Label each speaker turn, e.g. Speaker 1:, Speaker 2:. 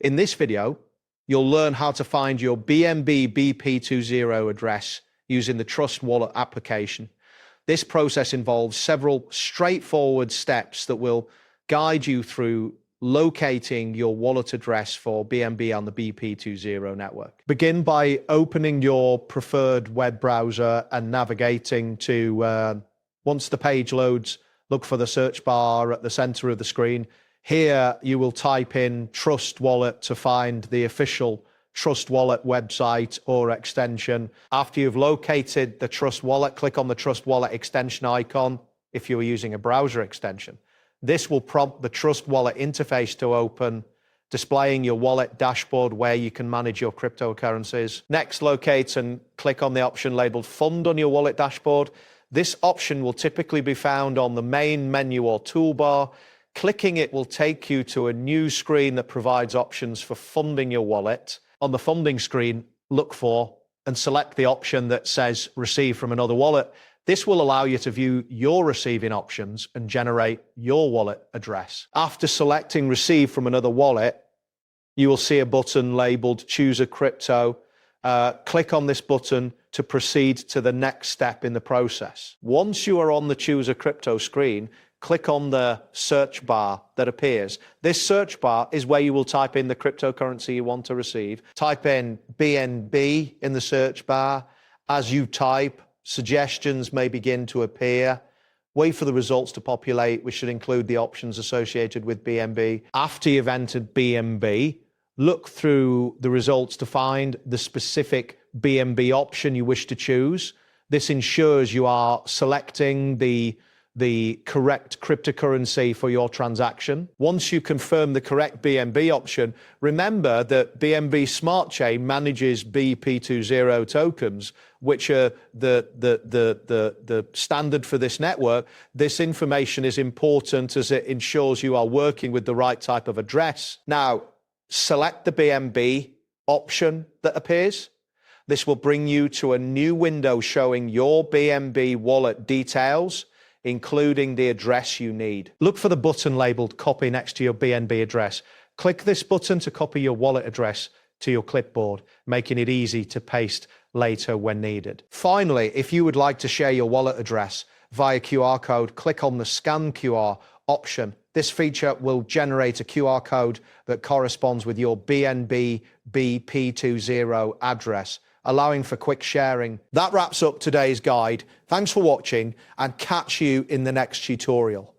Speaker 1: In this video, you'll learn how to find your BNB BEP20 address using the Trust Wallet application. This process involves several straightforward steps that will guide you through locating your wallet address for BNB on the BEP20 network. Begin by opening your preferred web browser and navigating to, once the page loads, look for the search bar at the center of the screen. Here, you will type in Trust Wallet to find the official Trust Wallet website or extension. After you've located the Trust Wallet, click on the Trust Wallet extension icon if you are using a browser extension. This will prompt the Trust Wallet interface to open, displaying your wallet dashboard where you can manage your cryptocurrencies. Next, locate and click on the option labeled Fund on your wallet dashboard. This option will typically be found on the main menu or toolbar. Clicking it will take you to a new screen that provides options for funding your wallet. On the funding screen, look for and select the option that says Receive from another wallet. This will allow you to view your receiving options and generate your wallet address. After selecting Receive from another wallet, you will see a button labeled Choose a Crypto. Click on this button to proceed to the next step in the process. Once you are on the Choose a Crypto screen, click on the search bar that appears. This search bar is where you will type in the cryptocurrency you want to receive. Type in BNB in the search bar. As you type, suggestions may begin to appear. Wait for the results to populate, which should include the options associated with BNB. After you've entered BNB, look through the results to find the specific BNB option you wish to choose. This ensures you are selecting the correct cryptocurrency for your transaction. Once you confirm the correct BNB option, remember that BNB Smart Chain manages BEP20 tokens, which are the standard for this network. This information is important as it ensures you are working with the right type of address. Now, select the BNB option that appears. This will bring you to a new window showing your BNB wallet details, including the address you need. Look for the button labeled Copy next to your BNB address. Click this button to copy your wallet address to your clipboard, making it easy to paste later when needed. Finally, if you would like to share your wallet address via QR code, click on the Scan QR option. This feature will generate a QR code that corresponds with your BNB BEP20 address, allowing for quick sharing. That wraps up today's guide. Thanks for watching and catch you in the next tutorial.